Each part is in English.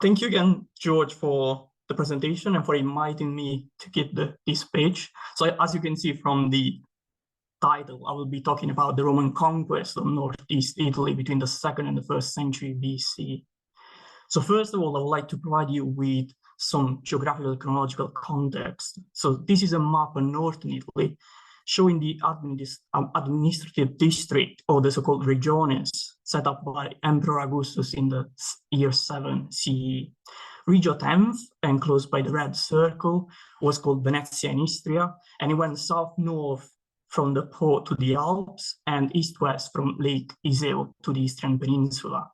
Thank you again, George, for the presentation and for inviting me to give this speech. So as you can see from the title, I will be talking about the Roman conquest of northeast Italy between the 2nd and the 1st century BC. So first of all, I would like to provide you with some geographical chronological context. So this is a map of northern Italy showing the administrative district, or the so-called regiones, set up by Emperor Augustus in the year 7 CE. Regio 10th, enclosed by the red circle, was called Venezia in Istria, and it went south-north from the Po to the Alps and east-west from Lake Iseo to the Istrian Peninsula.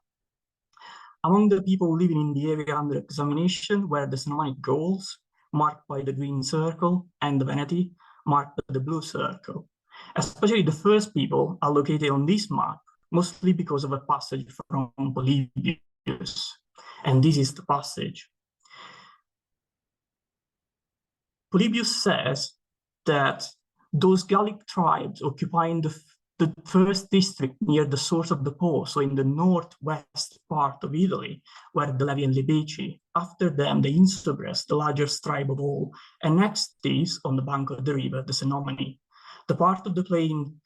Among the people living in the area under examination were the Cenomanic Gauls, marked by the green circle, and the Veneti, marked by the blue circle. Especially the first people are located on this map, mostly because of a passage from Polybius. And this is the passage. Polybius says that those Gallic tribes occupying the first district near the source of the Po, so in the northwest part of Italy, were the Levi and Libeci. After them, the Insobres, the largest tribe of all, and next these, on the bank of the river, the Cenomani. The part of the plain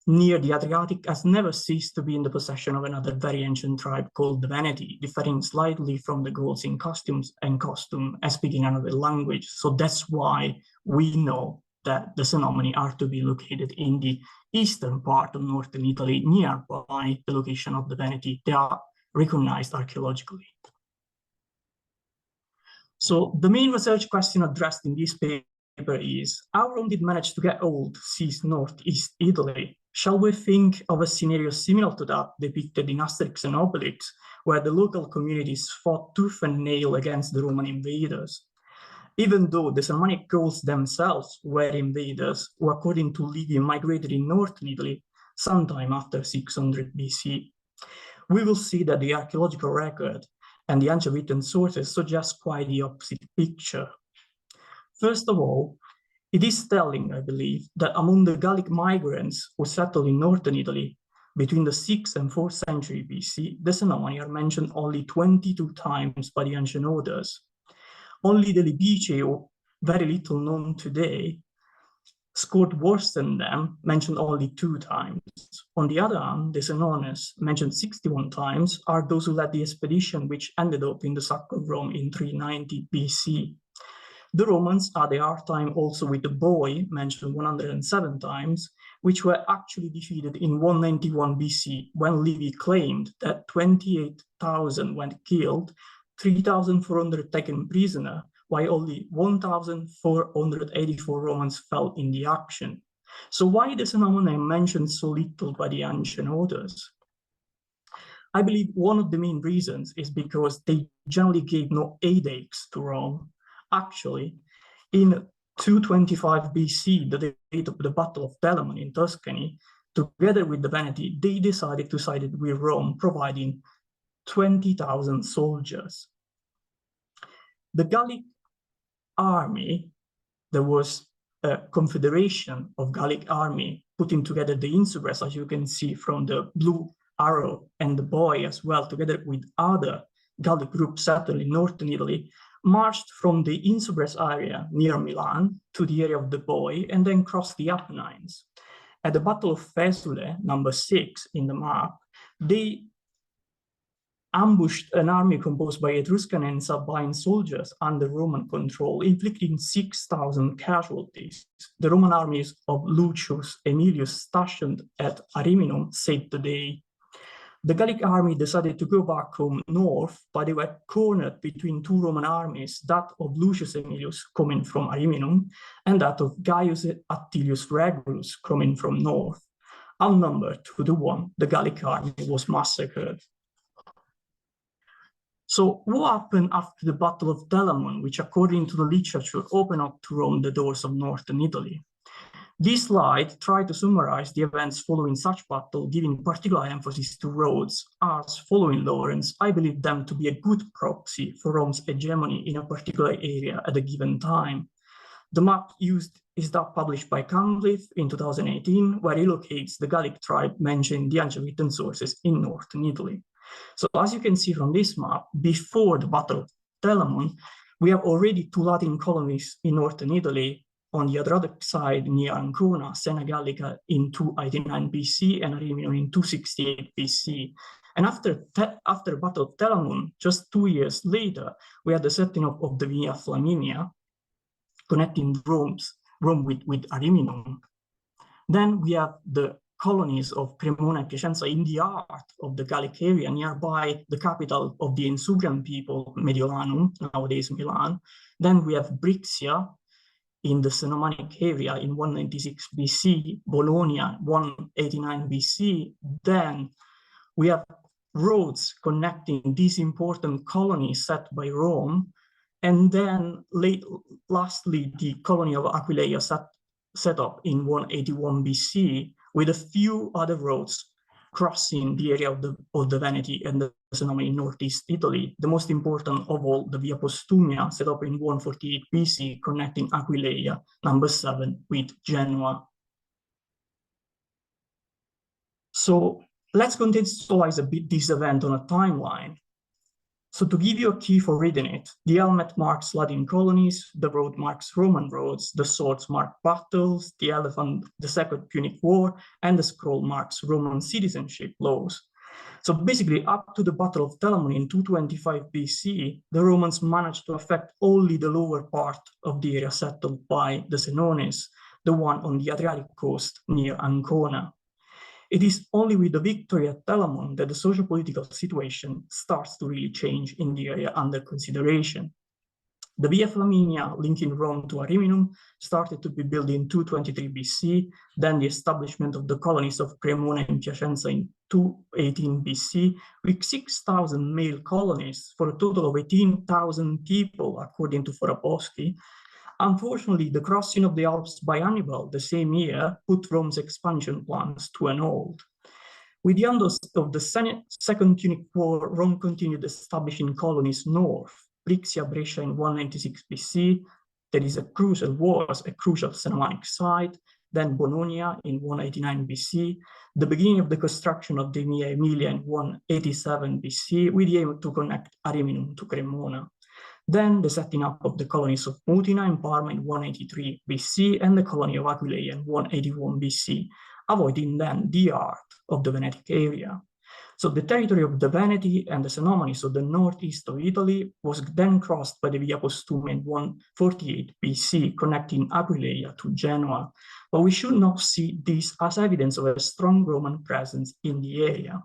near the Adriatic has never ceased to be in the possession of another very ancient tribe called the Veneti, differing slightly from the Gauls in costumes and costume and speaking another language. So that's why we know that the Cenomani are to be located in the eastern part of northern Italy, nearby the location of the Veneti. They are recognized archaeologically. So the main research question addressed in this paper is, how Rome did manage to get hold of seas northeast Italy? Shall we think of a scenario similar to that depicted in Asterix and Obelix, where the local communities fought tooth and nail against the Roman invaders? Even though the Cenomanic Gauls themselves were invaders who, according to Livy, migrated in northern Italy sometime after 600 BC, we will see that the archaeological record and the ancient written sources suggest quite the opposite picture. First of all, it is telling, I believe, that among the Gallic migrants who settled in northern Italy between the 6th and 4th century BC, the Cenomani are mentioned only 22 times by the ancient authors. Only the Libici, very little known today, scored worse than them, mentioned only 2 times. On the other hand, the Senones, mentioned 61 times, are those who led the expedition which ended up in the sack of Rome in 390 BC. The Romans had a hard time also with the Boii, mentioned 107 times, which were actually defeated in 191 BC, when Livy claimed that 28,000 went killed, 3,400 taken prisoner, while only 1,484 Romans fell in the action. So why the Cenomani mentioned so little by the ancient authors? I believe one of the main reasons is because they generally gave no edicts to Rome. Actually, in 225 BC, the date of the Battle of Telamon in Tuscany, together with the Veneti, they decided to side with Rome, providing 20,000 soldiers. The Gallic army, there was a confederation of Gallic army putting together the Insobres, as you can see from the blue arrow, and the Boii as well, together with other Gallic groups settled in northern Italy, marched from the Insobres area near Milan to the area of the Boii and then crossed the Apennines. At the Battle of Faesulae, number 6 in the map, they ambushed an army composed by Etruscan and Sabine soldiers under Roman control, inflicting 6,000 casualties. The Roman armies of Lucius Aemilius stationed at Ariminum saved the day. The Gallic army decided to go back home north, but they were cornered between 2 Roman armies, that of Lucius Aemilius coming from Ariminum, and that of Gaius Attilius Regulus coming from north. Outnumbered 2-1, the Gallic army was massacred. So what happened after the Battle of Telamon, which according to the literature opened up to Rome the doors of northern Italy? This slide tried to summarize the events following such battle, giving particular emphasis to roads, as, following Lawrence, I believe them to be a good proxy for Rome's hegemony in a particular area at a given time. The map used is that published by Cunliffe in 2018, where he locates the Gallic tribe mentioned in the ancient written sources in northern Italy. So as you can see from this map, before the Battle of Telamon, we have already two Latin colonies in northern Italy, on the Adriatic side near Ancona, Sena Gallica in 289 BC and Ariminum in 268 BC. And after Battle of Telamon, just 2 years later, we had the setting up of the Via Flaminia, connecting Rome with Ariminum. Then we have the colonies of Cremona and Piacenza in the heart of the Gallic area, nearby the capital of the Insubrian people, Mediolanum, nowadays Milan. Then we have Brixia in the Cenomanic area in 196 BC, Bologna 189 BC. Then we have roads connecting these important colonies set by Rome. And then lastly, the colony of Aquileia set up in 181 BC, with a few other roads crossing the area of the Veneti and the Cenomani in northeast Italy. The most important of all, the Via Postumia, set up in 148 BC, connecting Aquileia, number 7, with Genoa. So let's contextualize a bit this event on a timeline. So to give you a key for reading it, the helmet marks Latin colonies, the road marks Roman roads, the swords mark battles, the elephant, the Second Punic War, and the scroll marks Roman citizenship laws. So basically, up to the Battle of Telamon in 225 BC, the Romans managed to affect only the lower part of the area settled by the Senones, the one on the Adriatic coast near Ancona. It is only with the victory at Telamon that the socio-political situation starts to really change in the area under consideration. The Via Flaminia, linking Rome to Ariminum, started to be built in 223 BC, then the establishment of the colonies of Cremona and Piacenza in 218 BC, with 6,000 male colonies for a total of 18,000 people, according to Foraboschi. Unfortunately, the crossing of the Alps by Hannibal the same year put Rome's expansion plans to an halt. With the end of the Second Punic War, Rome continued establishing colonies north. Brixia, Brescia in 196 BC, that is was a crucial Cenomanic site. Then Bologna in 189 BC, the beginning of the construction of the Via Emilia in 187 BC, with the aim to connect Ariminum to Cremona. Then the setting up of the colonies of Mutina and Parma in 183 BC and the colony of Aquileia in 181 BC, avoiding then the heart of the Venetic area. So the territory of the Veneti and the Cenomani, so the northeast of Italy, was then crossed by the Via Postumia in 148 BC, connecting Aquileia to Genoa. But we should not see this as evidence of a strong Roman presence in the area.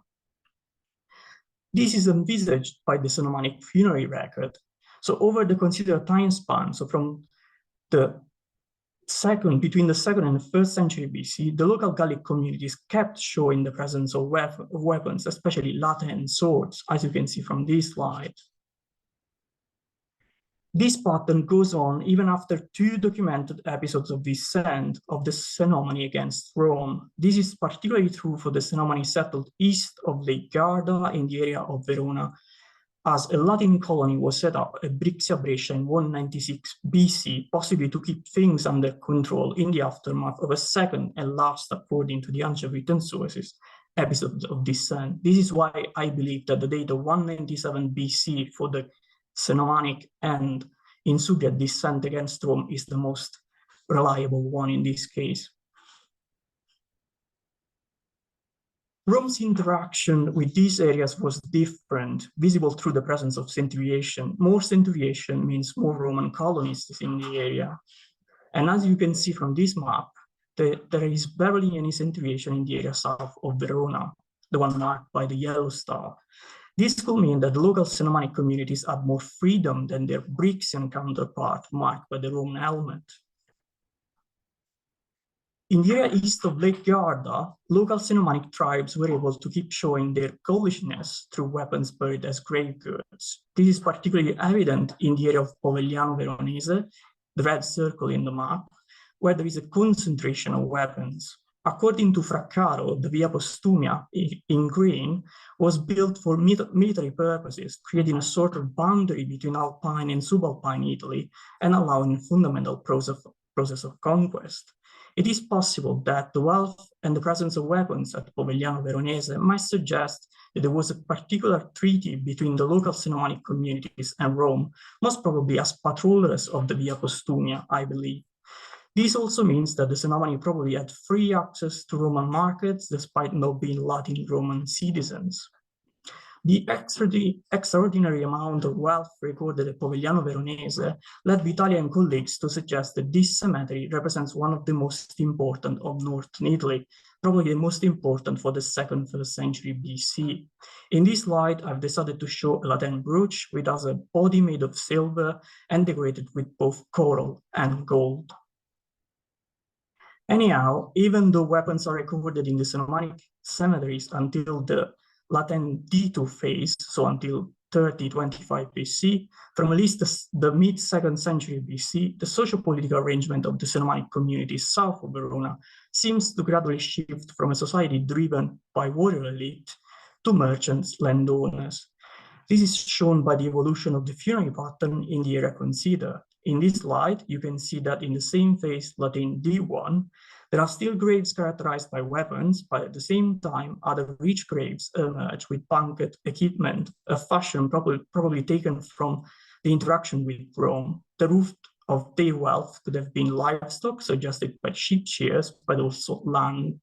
This is envisaged by the Cenomanic funerary record. So over the considered time span, so from between the 2nd and the 1st century BC, the local Gallic communities kept showing the presence of weapons, especially Latin swords, as you can see from this slide. This pattern goes on even after 2 documented episodes of descent of the Cenomani against Rome. This is particularly true for the Cenomani settled east of Lake Garda in the area of Verona, as a Latin colony was set up at Brixia, Brescia in 196 BC, possibly to keep things under control in the aftermath of a second and last, according to the ancient written sources, episode of descent. This is why I believe that the date of 197 BC for the Cenomanic and Insubrian descent against Rome is the most reliable one in this case. Rome's interaction with these areas was different, visible through the presence of centuriation. More centuriation means more Roman colonists in the area. And as you can see from this map, there is barely any centuriation in the area south of Verona, the one marked by the yellow star. This could mean that the local Cenomanic communities had more freedom than their Brixian counterpart marked by the Roman helmet. In the area east of Lake Garda, local Cenomanic tribes were able to keep showing their Gaulishness through weapons buried as grave goods. This is particularly evident in the area of Povegliano Veronese, the red circle in the map, where there is a concentration of weapons. According to Fraccaro, the Via Postumia in green was built for military purposes, creating a sort of boundary between Alpine and Subalpine Italy and allowing a fundamental process of conquest. It is possible that the wealth and the presence of weapons at Povegliano Veronese might suggest that there was a particular treaty between the local Cenomanic communities and Rome, most probably as patrollers of the Via Postumia, I believe. This also means that the Cenomani probably had free access to Roman markets despite not being Latin Roman citizens. The extraordinary amount of wealth recorded at Povegliano Veronese led Italian colleagues to suggest that this cemetery represents one of the most important of northern Italy, probably the most important for the 2nd, 1st century BC. In this slide, I've decided to show a Latin brooch, which has a body made of silver and decorated with both coral and gold. Anyhow, even though weapons are recorded in the Cenomanic cemeteries until the Latin D2 phase, so until 3025 BC, from at least the mid-2nd century BC, the socio-political arrangement of the Cenomanic communities south of Verona seems to gradually shift from a society driven by warrior elite to merchants, landowners. This is shown by the evolution of the funerary pattern in the era considered. In this slide, you can see that in the same phase, Latin D1, there are still graves characterized by weapons, but at the same time, other rich graves emerge with banquet equipment, a fashion probably taken from the interaction with Rome. The root of their wealth could have been livestock, suggested by sheep shears, but also land.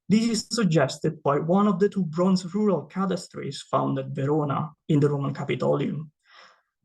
This is suggested by one of the 2 bronze rural cadastres found at Verona in the Roman Capitolium.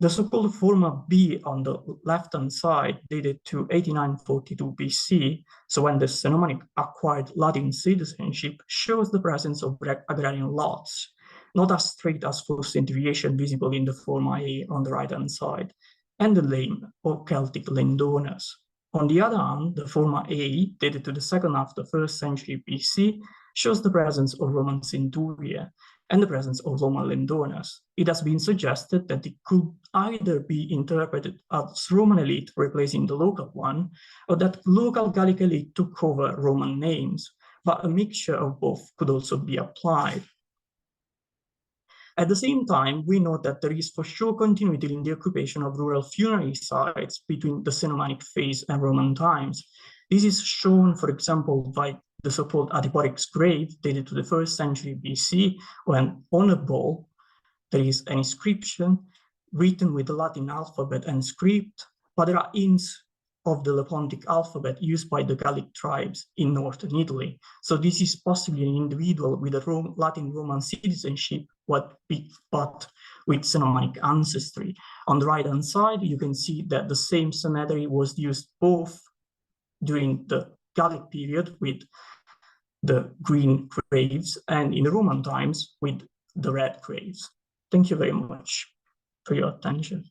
The so-called Forma B on the left-hand side dated to 8942 BC, so when the Cenomanic acquired Latin citizenship, shows the presence of agrarian lots, not as straight as post-integration visible in the Forma A on the right-hand side, and the lame or Celtic landowners. On the other hand, the Forma A, dated to the 2nd half of the 1st century BC, shows the presence of Roman centuria and the presence of Roman landowners. It has been suggested that it could either be interpreted as Roman elite replacing the local one, or that local Gallic elite took over Roman names, but a mixture of both could also be applied. At the same time, we note that there is for sure continuity in the occupation of rural funerary sites between the Cenomanic phase and Roman times. This is shown, for example, by the so-called Adiporix grave dated to the 1st century BC, when on a bowl there is an inscription written with the Latin alphabet and script, but there are hints of the Lepontic alphabet used by the Gallic tribes in northern Italy. So this is possibly an individual with a Latin Roman citizenship, but with Cenomanic ancestry. On the right-hand side, you can see that the same cemetery was used both during the Gallic period with the green graves and in Roman times with the red graves. Thank you very much for your attention.